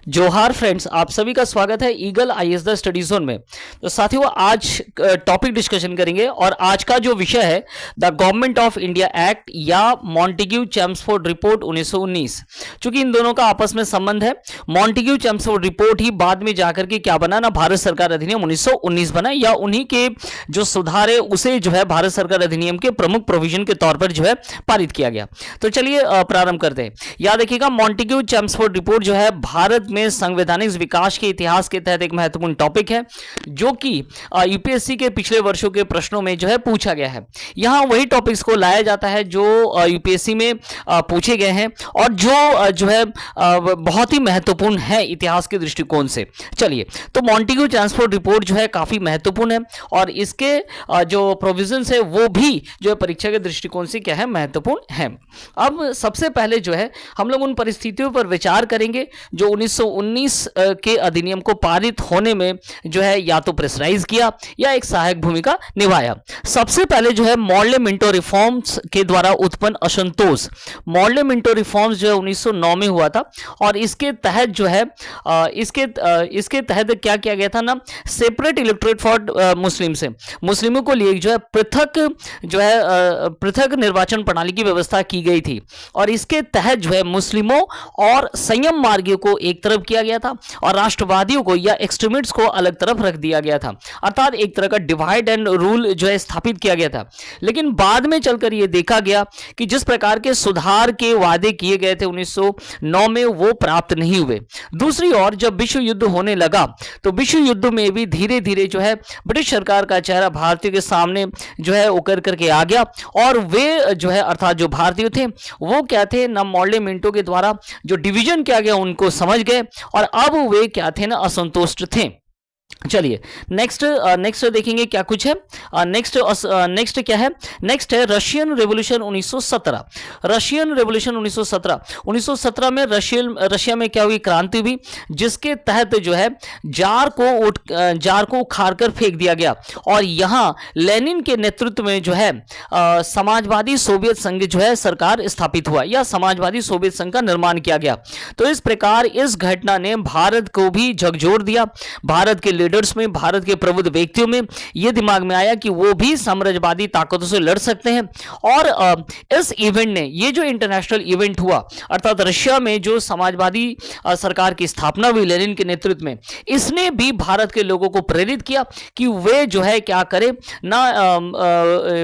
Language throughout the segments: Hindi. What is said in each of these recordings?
जोहार फ्रेंड्स, आप सभी का स्वागत है eagle IAS the study zone में। तो साथियों, आज टॉपिक डिस्कशन करेंगे और आज का जो विषय है the government of India act या मॉन्टेग्यू चेम्सफोर्ड रिपोर्ट 1919। चूंकि इन दोनों का आपस में संबंध है, मॉन्टेग्यू चेम्सफोर्ड रिपोर्ट ही बाद में जाकर के क्या बना ना, भारत सरकार अधिनियम 1919 बना, या उन्हीं के जो सुधार है उसे जो है भारत सरकार अधिनियम के प्रमुख प्रोविजन के तौर पर जो है पारित किया गया। तो चलिए प्रारंभ करते हैं। याद रखिएगा, मॉन्टेग्यू चेम्सफोर्ड रिपोर्ट जो है भारत में संवैधानिक विकास के इतिहास के तहत एक महत्वपूर्ण टॉपिक है, जो कि यूपीएससी के पिछले वर्षों के प्रश्नों में जो है पूछा गया है। यहां वही टॉपिक्स को लाया जाता है जो यूपीएससी में पूछे गए हैं और जो है बहुत ही महत्वपूर्ण है इतिहास के दृष्टिकोण से। चलिए, तो मॉन्टेग्यू चेम्सफोर्ड रिपोर्ट जो है काफी महत्वपूर्ण है और इसके जो प्रोविजंस है वो भी जो है परीक्षा के दृष्टिकोण से क्या है, महत्वपूर्ण है। अब सबसे पहले जो है हम लोग उन परिस्थितियों पर विचार करेंगे जो 1919 के अधिनियम को पारित होने में जो है या तो प्रेशराइज किया या एक सहायक भूमिका निभाया। सबसे पहले जो है मॉडले मिंटो रिफॉर्म्स के द्वारा उत्पन्न असंतोष। मॉडले मिंटो रिफॉर्म्स जो है 1909 में हुआ था और इसके तहत जो है इसके तहत क्या किया गया था ना, सेपरेट इलेक्टोरेट फॉर मुस्लिम से मुस्लिमों को लिए जो है पृथक निर्वाचन प्रणाली की व्यवस्था की गई थी और इसके तहत जो है मुस्लिमों और संयम मार्गियों को एक तरफ किया गया था और राष्ट्रवादियों को या एक्सट्रीमिस्ट्स को अलग तरफ रख दिया गया था। अर्थात एक तरह का डिवाइड एंड रूल जो है स्थापित किया गया था। लेकिन बाद में चलकर यह देखा गया कि जिस प्रकार के सुधार के वादे किए गए थे 1909 में, वो प्राप्त नहीं हुए। दूसरी ओर जब विश्व युद्ध होने लगा तो विश्व युद्ध में भी धीरे धीरे जो है ब्रिटिश सरकार का चेहरा भारतीयों के सामने जो है उकर करके आ गया और वे जो है अर्थात जो भारतीय थे वो क्या थे ना, मॉडले मिंटो के द्वारा जो डिवीजन किया गया उनको समझ गए और अब वे क्या थे ना, असंतुष्ट थे। चलिए नेक्स्ट देखेंगे क्या कुछ है। नेक्स्ट क्या है, नेक्स्ट है रशियन रेवोल्यूशन 1917। रशियन रेवोल्यूशन 1917 में रशिया में क्या हुई, क्रांति हुई, जिसके तहत जो है जार को उखाड़ कर फेंक दिया गया और यहां लेनिन के नेतृत्व में जो है समाजवादी सोवियत संघ जो है सरकार स्थापित हुआ या समाजवादी सोवियत संघ का निर्माण किया गया। तो इस प्रकार इस घटना ने भारत को भी झकझोर दिया। भारत के लीडर्स में, भारत के प्रबुद्ध व्यक्तियों में यह दिमाग में आया कि वो भी साम्राज्यवादी ताकतों से लड़ सकते हैं और इस इवेंट ने, ये जो इंटरनेशनल इवेंट हुआ अर्थात रशिया में जो समाजवादी सरकार की स्थापना हुई लेनिन के नेतृत्व में, इसने भी भारत के लोगों को प्रेरित किया कि वे जो है क्या करें ना,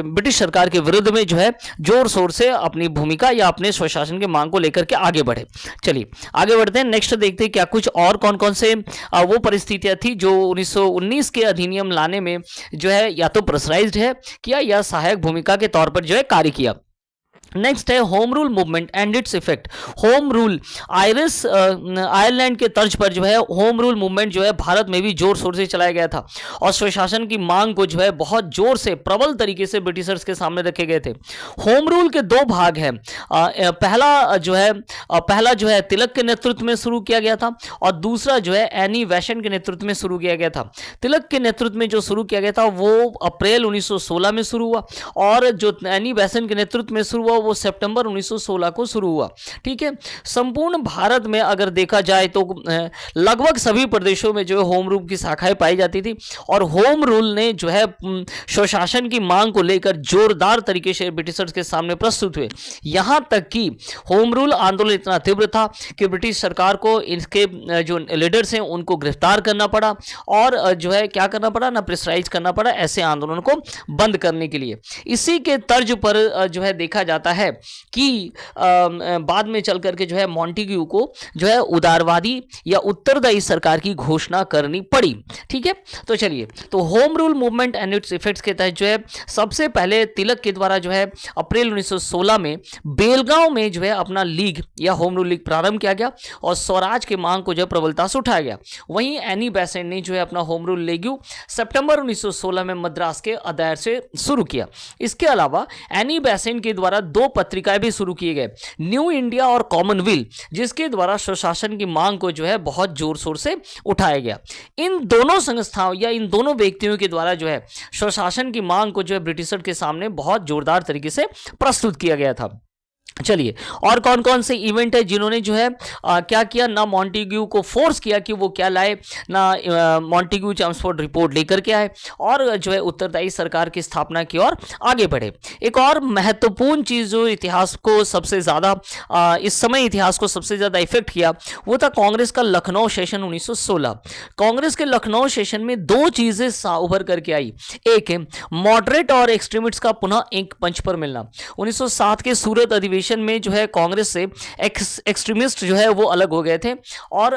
ब्रिटिश सरकार के विरुद्ध में जो है जोर शोर से अपनी भूमिका या अपने स्वशासन के मांग को लेकर के आगे बढ़े। चलिए आगे बढ़ते हैं, नेक्स्ट देखते हैं क्या कुछ और कौन कौन से वो परिस्थितियां थी जो 1919 के अधिनियम लाने में जो है या तो प्रेशराइज्ड है किया या सहायक भूमिका के तौर पर जो है कार्य किया। नेक्स्ट है home rule movement and its effect. Home rule Ireland के तर्ज पर जो है होम रूल मूवमेंट जो है भारत में भी जोर शोर से चलाया गया था और स्वशासन की मांग को जो है बहुत जोर से प्रबल तरीके से ब्रिटिशर्स के सामने रखे गए थे। होम रूल के दो भाग हैं। पहला जो है तिलक के नेतृत्व में शुरू किया गया था और दूसरा जो है एनी बेसेंट के नेतृत्व में शुरू किया गया था। तिलक के नेतृत्व में जो शुरू किया गया था वो अप्रैल 1916 में शुरू हुआ और जो एनी बेसेंट के नेतृत्व में शुरू हुआ वो सितंबर 1916 को शुरू हुआ। ठीक है, संपूर्ण भारत में अगर देखा जाए तो लगभग सभी प्रदेशों में जो है होम रूल की शाखाएं पाई जाती थी और होम रूल ने जो है स्वशासन की मांग को लेकर जोरदार तरीके से ब्रिटिशर्स के सामने प्रस्तुत हुए। यहां तक कि होम रूल आंदोलन इतना तीव्र था कि ब्रिटिश सरकार को इसके जो लीडर्स हैं उनको गिरफ्तार करना पड़ा और जो है क्या करना पड़ा ना, प्रेशराइज करना पड़ा ऐसे आंदोलन को बंद करने के लिए। इसी के तर्ज पर जो है देखा जाता है कि बाद में चल करके जो है मॉन्टेग्यू को जो है उदारवादी या उत्तरदायी सरकार की घोषणा करनी पड़ी। ठीक है, तो चलिए, तो home rule movement and it's effects के तहत जो है सबसे पहले तिलक के द्वारा जो है अप्रैल 1916 में बेलगांव में जो है अपना लीग या होम रूल लीग प्रारंभ किया गया और स्वराज के मांग को जो प्रबलता से उठाया गया। वहीं एनी बेसेंट ने जो है अपना होम रूल लीग सितंबर 1916 में मद्रास के अदायर से शुरू किया। इसके अलावा एनी बेसेंट के द्वारा दो पत्रिकाएं भी शुरू किए गए, न्यू इंडिया और कॉमनवेल्थ, जिसके द्वारा स्वशासन की मांग को जो है बहुत जोर शोर से उठाया गया। इन दोनों संस्थाओं या इन दोनों व्यक्तियों के द्वारा जो है स्वशासन की मांग को जो है ब्रिटिशर के सामने बहुत जोरदार तरीके से प्रस्तुत किया गया था। चलिए, और कौन कौन से इवेंट है जिन्होंने जो है क्या किया, ना मॉन्टेग्यू को फोर्स किया कि वो क्या लाए, ना मॉन्टेग्यू चेम्सफोर्ड रिपोर्ट लेकर के आए, और जो है उत्तरदायी सरकार की स्थापना की ओर आगे बढ़े। एक और महत्वपूर्ण चीज जो इतिहास को सबसे ज्यादा इस समय इतिहास को सबसे ज्यादा इफेक्ट किया, वो था कांग्रेस का लखनऊ सेशन 1916। कांग्रेस के लखनऊ सेशन में दो चीजें उभर करके आई। एक है मॉडरेट और एक्सट्रीमिस्ट का पुनः एक मंच पर मिलना। 1907 के सूरत अधिवेशन में जो है कांग्रेस से एक्सट्रीमिस्ट जो है वो अलग हो गए थे और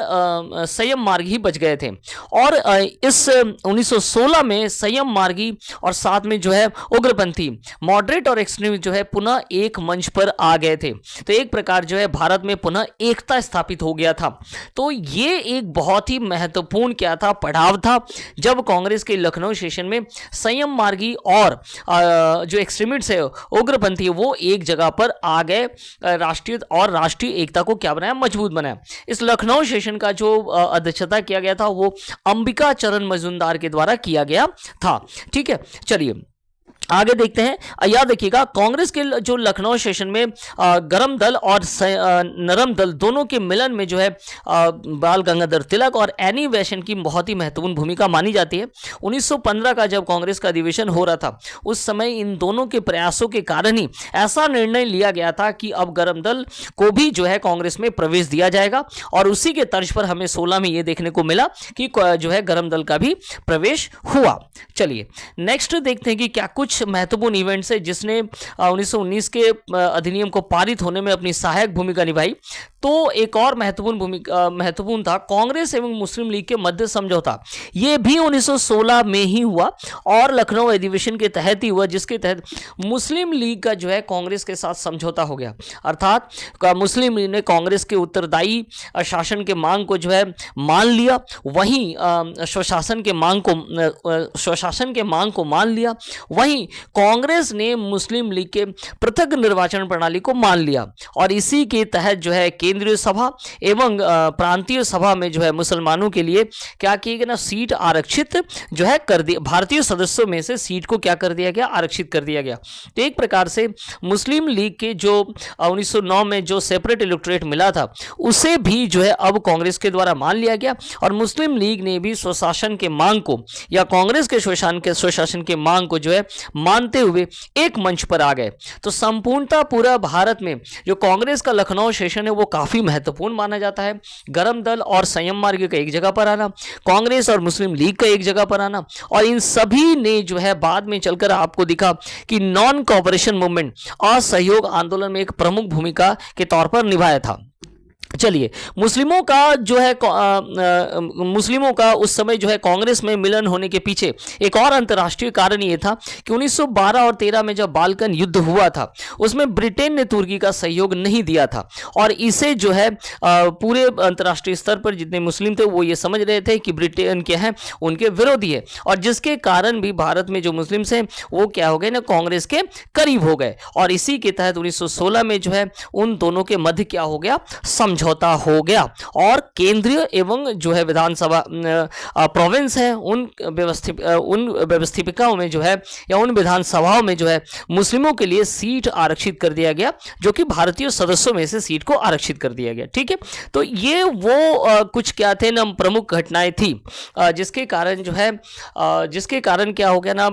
संयम मार्गी बच गए थे। और इस 1916 में संयम मार्गी और साथ में जो है उग्रपंथी मॉडरेट और एक्सट्रीमिस्ट जो है पुनः एक मंच पर आ गए थे। तो एक प्रकार जो है भारत में पुनः एकता स्थापित हो गया था। तो ये एक बहुत ही महत्वपूर्ण क्या था, पड़ाव था, जब कांग्रेस के लखनऊ सेशन में संयम मार्गी और जो एक्सट्रीमिस्ट है उग्रपंथी वो एक जगह पर आ गए, राष्ट्रीय एकता को क्या बनाया, मजबूत बनाया। इस लखनऊ सेशन का जो अध्यक्षता किया गया था वो अंबिका चरण मजूमदार के द्वारा किया गया था। ठीक है, चलिए आगे देखते हैं। याद रखिएगा कांग्रेस के जो लखनऊ सेशन में गरम दल और नरम दल दोनों के मिलन में जो है बाल गंगाधर तिलक और एनी बेसेंट की बहुत ही महत्वपूर्ण भूमिका मानी जाती है। 1915 का जब कांग्रेस का अधिवेशन हो रहा था उस समय इन दोनों के प्रयासों के कारण ही ऐसा निर्णय लिया गया था कि अब गरम दल को भी जो है कांग्रेस में प्रवेश दिया जाएगा, और उसी के तर्ज पर हमें 16 में यह देखने को मिला कि जो है गरम दल का भी प्रवेश हुआ। चलिए नेक्स्ट देखते हैं कि क्या कुछ महत्वपूर्ण इवेंट्स है जिसने 1919 के अधिनियम को पारित होने में अपनी सहायक भूमिका निभाई। तो एक और महत्वपूर्ण था कांग्रेस एवं मुस्लिम लीग के मध्य समझौता। यह भी 1916 में ही हुआ और लखनऊ अधिवेशन के तहत ही हुआ, जिसके तहत मुस्लिम लीग का जो है कांग्रेस के साथ समझौता हो गया। अर्थात मुस्लिम लीग ने कांग्रेस के उत्तरदायी शासन के मांग को जो है मान लिया, वहीं स्वशासन के मांग को मान लिया, वहीं कांग्रेस ने मुस्लिम लीग के पृथक निर्वाचन प्रणाली को मान लिया, और इसी के तहत जो है केंद्रीय सभा एवं प्रांतीय सभा में जो है मुसलमानों के लिए क्या किया गया ना, सीट आरक्षित जो है कर दी। भारतीय सदस्यों में से सीट को क्या कर दिया गया, आरक्षित कर दिया गया। तो एक प्रकार से मुस्लिम लीग के जो 1909 में जो सेपरेट इलेक्टोरेट मिला था उसे भी जो है अब कांग्रेस के द्वारा मान लिया गया, और मुस्लिम लीग ने भी स्वशासन के मांग को या कांग्रेस के स्वशासन के मांग को जो है मानते हुए एक मंच पर आ गए। तो संपूर्णतः पूरा भारत में जो कांग्रेस का लखनऊ सेशन है वो काफी महत्वपूर्ण माना जाता है। गरम दल और संयम मार्ग का एक जगह पर आना, कांग्रेस और मुस्लिम लीग का एक जगह पर आना, और इन सभी ने जो है बाद में चलकर आपको दिखा कि नॉन कोऑपरेशन मूवमेंट, असहयोग आंदोलन में एक प्रमुख भूमिका के तौर पर निभाया था। चलिए मुस्लिमों का उस समय जो है कांग्रेस में मिलन होने के पीछे एक और अंतर्राष्ट्रीय कारण यह था कि 1912 और 13 में जब बाल्कन युद्ध हुआ था उसमें ब्रिटेन ने तुर्की का सहयोग नहीं दिया था, और इसे जो है पूरे अंतर्राष्ट्रीय स्तर पर जितने मुस्लिम थे वो ये समझ रहे थे कि ब्रिटेन क्या है, उनके विरोधी है, और जिसके कारण भी भारत में जो मुस्लिम हैं वो क्या हो गए ना, कांग्रेस के करीब हो गए। और इसी के तहत 1916 में जो है उन दोनों के मध्य क्या हो गया, समझौता हो गया, और केंद्रीय एवं जो है विधानसभा प्रोविंस है उन व्यवस्थिकाओं में जो है या उन विधानसभाओं में जो है मुस्लिमों के लिए सीट आरक्षित कर दिया गया, जो कि भारतीय सदस्यों में से सीट को आरक्षित कर दिया गया। ठीक है, तो ये वो कुछ क्या थे ना प्रमुख घटनाएं थी जिसके कारण क्या हो गया ना,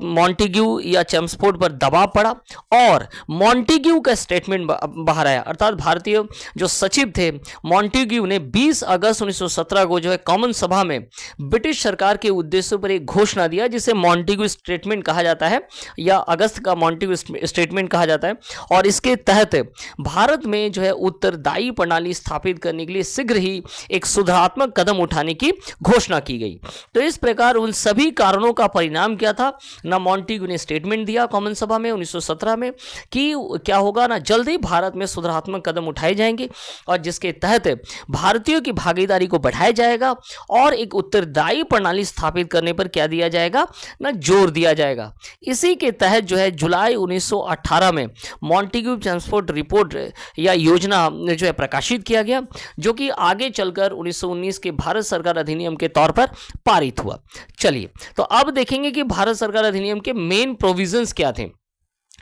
मॉन्टेग्यू या चेम्सफोर्ड पर दबाव पड़ा और मॉन्टेग्यू का स्टेटमेंट बाहर आया। अर्थात भारतीय जो सचिव थे मॉन्टेग्यू ने 20 अगस्त 1917 को जो है कॉमन सभा में ब्रिटिश सरकार के उद्देश्यों पर एक घोषणा दिया, जिसे मॉन्टेग्यू स्टेटमेंट कहा जाता है या अगस्त का मॉन्टेग्यू स्टेटमेंट कहा जाता है। और इसके तहत भारत में जो है उत्तरदायी प्रणाली स्थापित करने के लिए शीघ्र ही एक सुधारात्मक कदम उठाने की घोषणा की गई। तो इस प्रकार उन सभी कारणों का परिणाम क्या था ना, मॉन्टेग्यू ने स्टेटमेंट दिया कॉमन सभा में 1917 में कि क्या होगा ना, जल्दी भारत में सुधारात्मक कदम उठाए जाएंगे और जिसके तहत भारतीयों की भागीदारी को बढ़ाया जाएगा और एक उत्तरदायी प्रणाली स्थापित करने पर क्या दिया जाएगा ना, जोर दिया जाएगा। इसी के तहत जो है जुलाई 1918 में मॉन्टेग्यू चेम्सफोर्ड रिपोर्ट या योजना जो है प्रकाशित किया गया, जो कि आगे चलकर 1919 के भारत सरकार अधिनियम के तौर पर पारित हुआ। चलिए तो अब देखेंगे कि भारत सरकार अधिनियम के मेन प्रोविजंस क्या थे।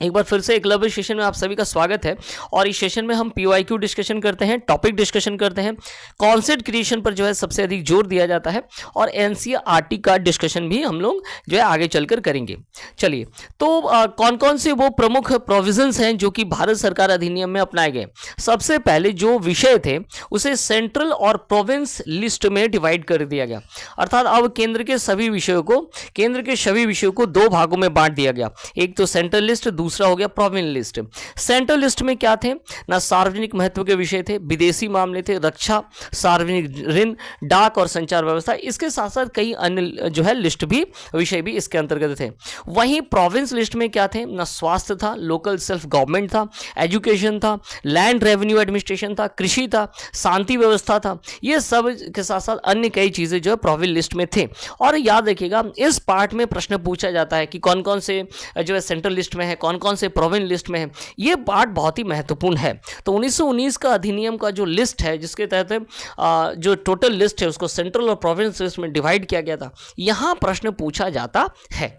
एक बार फिर से एकलव्य सेशन में आप सभी का स्वागत है। और इस सेशन में हम पीओआईक्यू डिस्कशन करते हैं, टॉपिक डिस्कशन करते हैं, कॉन्सेप्ट क्रिएशन पर जो है सबसे अधिक जोर दिया जाता है, और एनसीईआरटी का डिस्कशन भी हम लोग जो है आगे चलकर करेंगे। चलिए, तो कौन कौन से वो प्रमुख प्रोविजंस हैं जो कि भारत सरकार अधिनियम में अपनाए गए। सबसे पहले जो विषय थे उसे सेंट्रल और प्रोविंस लिस्ट में डिवाइड कर दिया गया, अर्थात अब केंद्र के सभी विषयों को दो भागों में बांट दिया गया। एक तो सेंट्रल लिस्ट, दूसरा हो गया प्रोविंस लिस्ट। सेंट्रल लिस्ट में क्या थे ना, सार्वजनिक महत्व के विषय थे, विदेशी मामले थे, रक्षा, सार्वजनिक ऋण, डाक और संचार व्यवस्था। इसके साथ साथ कई अन्य जो है लिस्ट भी, विषय भी इसके अंतर्गत थे। वहीं प्रोविंस लिस्ट में क्या थे ना, स्वास्थ्य था, लोकल सेल्फ गवर्नमेंट था, एजुकेशन था, लैंड रेवेन्यू एडमिनिस्ट्रेशन था, कृषि था, शांति व्यवस्था था। ये सब के साथ साथ अन्य कई चीजें जो है प्रोविंस लिस्ट में थे। और याद रखिएगा, इस पार्ट में प्रश्न पूछा जाता है कि कौन कौन से जो है सेंट्रल लिस्ट में है, कौन कौन से प्रोविंस लिस्ट में है। ये पार्ट बहुत ही महत्वपूर्ण है। तो 1919 का अधिनियम का जो लिस्ट है, जिसके तहत जो टोटल लिस्ट है उसको सेंट्रल और प्रोविंस लिस्ट में डिवाइड किया गया था, यहां प्रश्न पूछा जाता है।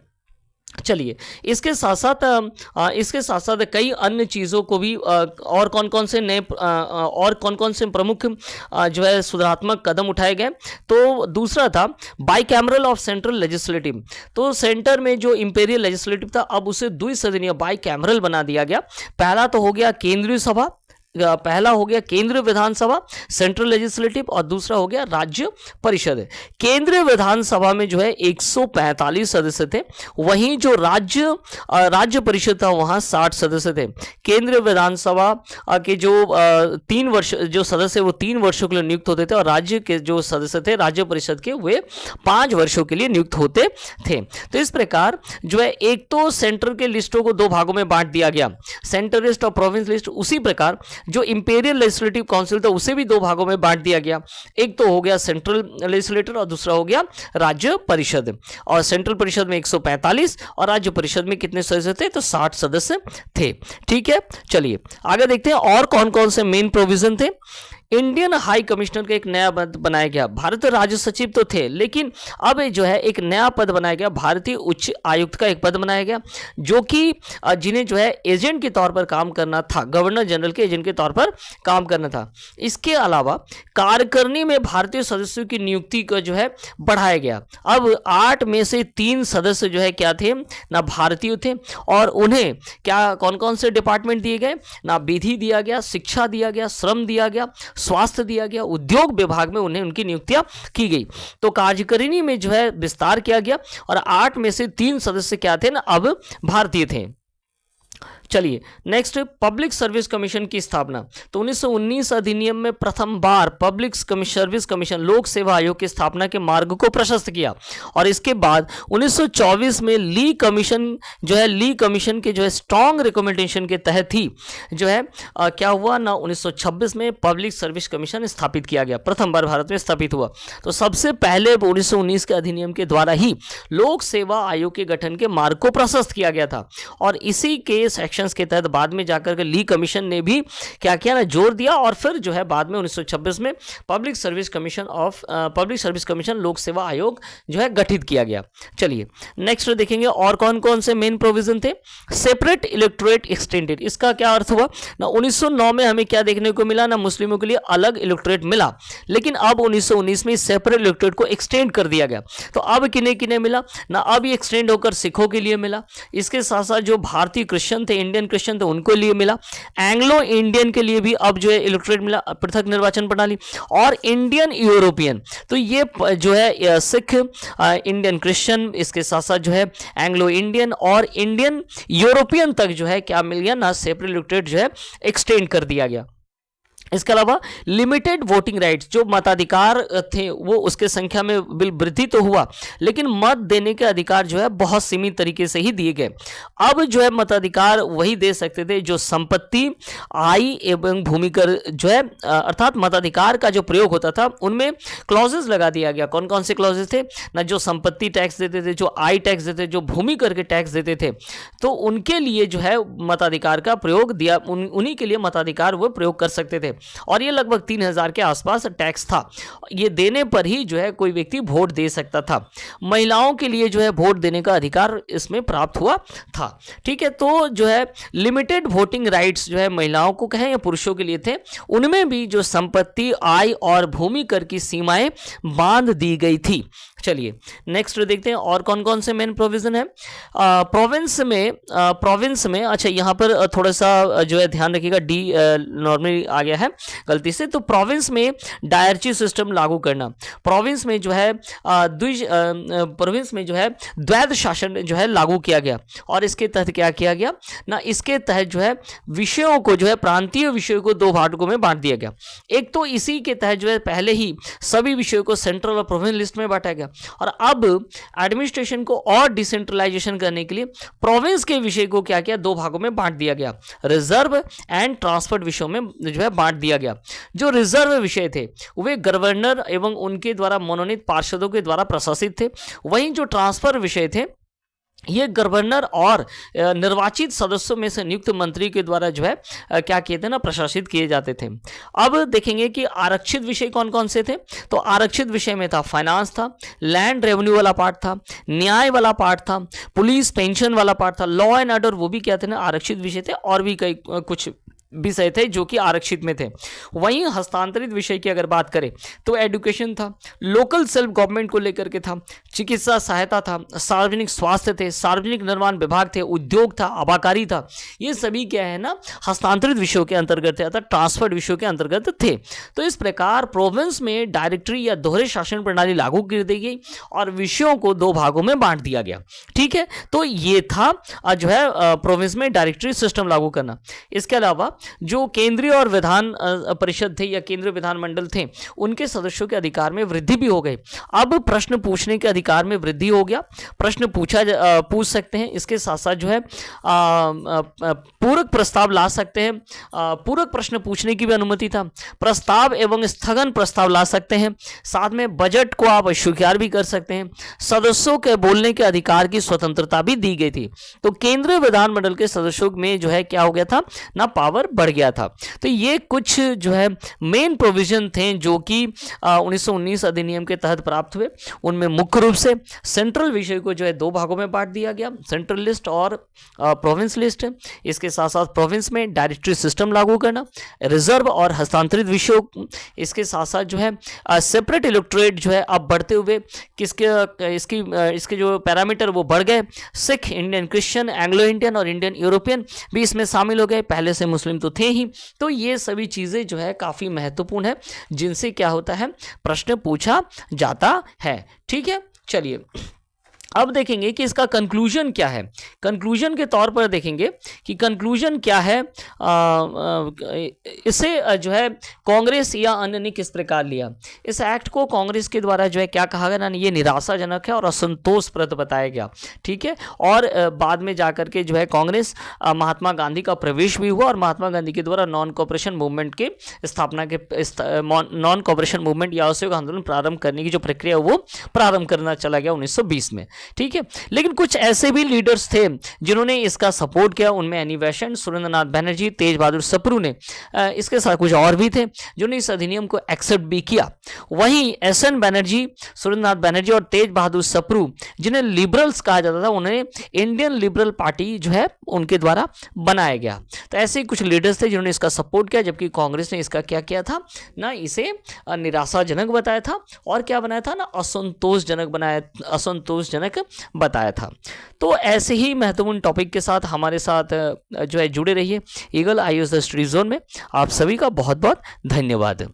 चलिए, इसके साथ साथ कई अन्य चीज़ों को भी और कौन कौन से नए और कौन कौन से प्रमुख जो है सुधारात्मक कदम उठाए गए। तो दूसरा था बाईकैमरल ऑफ सेंट्रल लेजिस्लेटिव। तो सेंटर में जो इंपीरियल लेजिस्लेटिव था, अब उसे द्विसदनीय बाईकैमरल बना दिया गया। पहला तो हो गया केंद्रीय सभा, पहला हो गया केंद्रीय विधानसभा सेंट्रल लेजिस्लेटिव, और दूसरा हो गया राज्य परिषद। केंद्रीय विधानसभा में जो है 145 सदस्य थे, वहीं जो राज्य परिषद था वहां 60 सदस्य थे। केंद्रीय विधानसभा के जो 3 वर्ष जो सदस्य वो 3 वर्षों के लिए नियुक्त होते थे, और राज्य के जो सदस्य थे राज्य परिषद के वे 5 वर्षों के लिए नियुक्त होते थे। तो इस प्रकार जो है, एक तो सेंटर के लिस्टों को दो भागों में बांट दिया गया, सेंट्रल लिस्ट और प्रोविंस लिस्ट। उसी प्रकार जो इंपीरियल लेजिस्लेटिव काउंसिल था उसे भी दो भागों में बांट दिया गया। एक तो हो गया सेंट्रल लेजिस्लेटर और दूसरा हो गया राज्य परिषद। और सेंट्रल परिषद में 145 और राज्य परिषद में कितने सदस्य थे, तो 60 सदस्य थे। ठीक है, चलिए आगे देखते हैं और कौन कौन से मेन प्रोविजन थे। इंडियन हाई कमिश्नर का एक नया पद बनाया गया। भारतीय राज्य सचिव तो थे, लेकिन अब जो है एक नया पद बनाया गया, भारतीय उच्च आयुक्त का एक पद बनाया गया, जो कि जिन्हें जो है एजेंट के तौर पर काम करना था, गवर्नर जनरल के एजेंट के तौर पर काम करना था। इसके अलावा कार्यकारिणी में भारतीय सदस्यों की नियुक्ति को जो है बढ़ाया गया। अब 8 में से 3 सदस्य जो है क्या थे ना, भारतीय थे, और उन्हें क्या कौन कौन से डिपार्टमेंट दिए गए ना, विधि दिया गया, शिक्षा दिया गया, श्रम दिया गया, स्वास्थ्य दिया गया, उद्योग विभाग में उन्हें उनकी नियुक्तियां की गई। तो कार्यकारिणी में जो है विस्तार किया गया, और 8 में से 3 सदस्य क्या थे ना, अब भारतीय थे। चलिए नेक्स्ट, पब्लिक सर्विस कमीशन की स्थापना। तो 1919 अधिनियम में प्रथम बार पब्लिक सर्विस कमीशन, लोक सेवा आयोग की स्थापना के मार्ग को प्रशस्त किया। और इसके बाद 1924 में ली कमीशन के जो है स्ट्रॉन्ग रिकमेंडेशन के तहत ही जो है क्या हुआ ना, 1926 में पब्लिक सर्विस कमीशन स्थापित किया गया, प्रथम बार भारत में स्थापित हुआ। तो सबसे पहले 1919 के अधिनियम के द्वारा ही लोक सेवा आयोग के गठन के मार्ग को प्रशस्त किया गया था। और इसी के सेक्शंस के तहत बाद में जाकर के ली कमीशन ने भी क्या किया ना, जोर दिया, और फिर जो है बाद में 1926 में पब्लिक सर्विस कमीशन लोक सेवा आयोग जो है गठित किया गया। चलिए नेक्स्ट देखेंगे और कौन कौन से मेन प्रोविजन थे। सेपरेट इलेक्टोरेट एक्सटेंडेड, इसका क्या अर्थ हुआ ना, 1909 में हमें क्या देखने को मिला ना, मुस्लिमों के लिए अलग इलेक्टोरेट मिला, लेकिन अब 1919 में सेपरेट इलेक्टोरेट को एक्सटेंड कर दिया गया। तो अब किन्हें किन्हें मिला ना, अब ये एक्सटेंड होकर सिखों के लिए मिला। इसके साथ साथ जो भारतीय क्रिश्चियन थे, इंडियन क्रिश्चियन थे, उनको लिए मिला। एंग्लो इंडियन के लिए भी अब जो है इलेक्टोरेट मिला, पृथक निर्वाचन प्रणाली। और इंडियन यूरोपियन, तो ये जो है सिख, इंडियन क्रिश्चियन, इसके साथ साथ जो है एंग्लो इंडियन और इंडियन यूरोपियन तक जो है क्या मिल गया ना, सेपरेट इलेक्टोरेट जो है एक्सटेंड कर दिया गया। इसके अलावा लिमिटेड वोटिंग राइट्स, जो मताधिकार थे वो उसके संख्या में वृद्धि तो हुआ, लेकिन मत देने के अधिकार जो है बहुत सीमित तरीके से ही दिए गए। अब जो है मताधिकार वही दे सकते थे जो संपत्ति, आय एवं भूमि कर जो है, अर्थात मताधिकार का जो प्रयोग होता था उनमें क्लॉजेस लगा दिया गया। कौन कौन से क्लॉजेस थे ना, जो संपत्ति टैक्स देते थे, जो आय टैक्स देते थे, जो भूमि कर के टैक्स देते थे, तो उनके लिए जो है मताधिकार का प्रयोग दिया, उन्हीं के लिए मताधिकार वो प्रयोग कर सकते थे। और ये लगभग 3000 के आसपास टैक्स था। ये देने पर ही जो है कोई व्यक्ति वोट दे सकता था। महिलाओं के लिए जो है वोट देने का अधिकार इसमें प्राप्त हुआ था। ठीक है, तो जो है लिमिटेड वोटिंग राइट्स जो है महिलाओं को कहें या पुरुषों के लिए थे। उनमें भी जो संपत्ति, आय और भूमि कर की सीमाएं बांध दी गई थी। चलिए नेक्स्ट देखते हैं और कौन कौन से मेन प्रोविजन है। प्रोविंस में अच्छा यहाँ पर थोड़ा सा जो है ध्यान रखिएगा, डी नॉर्मली आ गया है गलती से। तो प्रोविंस में डायरची सिस्टम लागू करना। प्रोविंस में जो है द्वैध शासन जो है लागू किया गया। और इसके तहत क्या किया गया ना, इसके तहत जो है विषयों को जो है प्रांतीय विषयों को दो भागों में बांट दिया गया। एक तो इसी के तहत जो है पहले ही सभी विषयों को सेंट्रल और प्रोविंस लिस्ट में बांटा गया, और अब एडमिनिस्ट्रेशन को और डिसेंट्रलाइजेशन करने के लिए प्रोविंस के विषय को क्या किया, दो भागों में बांट दिया गया। रिजर्व एंड ट्रांसफर्ड विषयों में जो है बांट दिया गया। जो रिजर्व विषय थे वे गवर्नर एवं उनके द्वारा मनोनीत पार्षदों के द्वारा प्रशासित थे। वहीं जो ट्रांसफर विषय थे ये गवर्नर और निर्वाचित सदस्यों में से नियुक्त मंत्री के द्वारा जो है क्या किए थे ना, प्रशासित किए जाते थे। अब देखेंगे कि आरक्षित विषय कौन कौन से थे। तो आरक्षित विषय में था फाइनेंस था, लैंड रेवेन्यू वाला पार्ट था, न्याय वाला पार्ट था, पुलिस पेंशन वाला पार्ट था, लॉ एंड ऑर्डर वो भी क्या थे ना, आरक्षित विषय थे। और भी कई कुछ विषय थे जो कि आरक्षित में थे। वहीं हस्तांतरित विषय की अगर बात करें तो एजुकेशन था, लोकल सेल्फ गवर्नमेंट को लेकर के था, चिकित्सा सहायता था, सार्वजनिक स्वास्थ्य थे, सार्वजनिक निर्माण विभाग थे, उद्योग था, आबाकारी था। ये सभी क्या है ना, हस्तांतरित विषयों के अंतर्गत थे, अर्थात ट्रांसफर्ड विषयों के अंतर्गत थे। तो इस प्रकार प्रोविंस में डायरेक्टरी या दोहरे शासन प्रणाली लागू कर दी गई और विषयों को दो भागों में बांट दिया गया। ठीक है, तो ये था जो है प्रोविंस में डायरेक्टरी सिस्टम लागू करना। इसके अलावा जो केंद्रीय और विधान परिषद थे या केंद्रीय विधानमंडल थे, उनके सदस्यों के अधिकार में वृद्धि भी हो गई। अब प्रश्न पूछने के अधिकार में वृद्धि हो गया, प्रश्न पूछ सकते हैं। इसके साथ साथ जो है पूरक प्रस्ताव ला सकते हैं, पूरक प्रश्न पूछने की भी अनुमति था, प्रस्ताव एवं स्थगन प्रस्ताव ला सकते हैं, साथ में बजट को आप अस्वीकार भी कर सकते हैं। सदस्यों के बोलने के अधिकार की स्वतंत्रता भी दी गई थी। तो केंद्रीय विधानमंडल के सदस्यों में जो है क्या हो गया था ना, पावर बढ़ गया था। तो ये कुछ जो है मेन प्रोविजन थे जो कि 1919 अधिनियम के तहत प्राप्त हुए। उनमें मुख्य रूप से सेंट्रल विषय को जो है दो भागों में बांट दिया गया, सेंट्रल लिस्ट और प्रोविंस लिस्ट। इसके साथ साथ प्रोविंस में डायरेक्टरी सिस्टम लागू करना, रिजर्व और हस्तांतरित विषयों, इसके साथ साथ जो है सेपरेट इलेक्टोरेट जो है अब बढ़ते हुए इसके जो पैरामीटर वो बढ़ गए। Sikh, Indian Christian, Anglo Indian और इंडियन यूरोपियन भी इसमें शामिल हो गए। पहले से मुस्लिम तो थे ही। तो ये सभी चीजें जो है काफी महत्वपूर्ण है, जिनसे क्या होता है, प्रश्न पूछा जाता है। ठीक है, चलिए अब देखेंगे कि इसका कंक्लूजन क्या है। कंक्लूजन के तौर पर देखेंगे कि कंक्लूजन क्या है। इसे जो है कांग्रेस या अन्य ने किस प्रकार लिया। इस एक्ट को कांग्रेस के द्वारा जो है क्या कहा गया ना, ये निराशाजनक है और असंतोषप्रद बताया गया। ठीक है, और बाद में जाकर के जो है कांग्रेस महात्मा गांधी का प्रवेश भी हुआ और महात्मा गांधी के द्वारा नॉन कॉपरेशन मूवमेंट के स्थापना के नॉन कॉपरेशन मूवमेंट या असहयोग आंदोलन प्रारंभ करने की जो प्रक्रिया वो प्रारंभ करना चला गया 1920 में। ठीक है, लेकिन कुछ ऐसे भी लीडर्स थे जिन्होंने इसका सपोर्ट किया। उनमें एनी बेसेंट, सुरेंद्रनाथ बनर्जी, तेज बहादुर सप्रू ने, इसके साथ कुछ और भी थे जिन्होंने इस अधिनियम को एक्सेप्ट भी किया। वहीं एसएन बनर्जी, सुरेंद्रनाथ बनर्जी और तेज बहादुर सप्रू, जिन्हें लिबरल्स कहा जाता था, उन्हें इंडियन लिबरल पार्टी जो है उनके द्वारा बनाया गया। तो ऐसे कुछ लीडर्स थे जिन्होंने इसका सपोर्ट किया, जबकि कांग्रेस ने इसका क्या किया था ना, इसे निराशाजनक बताया था और क्या बनाया था ना, असंतोषजनक बताया था। तो ऐसे ही महत्वपूर्ण टॉपिक के साथ हमारे साथ जो है जुड़े रहिए ईगल IAS स्टडी जोन में। आप सभी का बहुत बहुत धन्यवाद।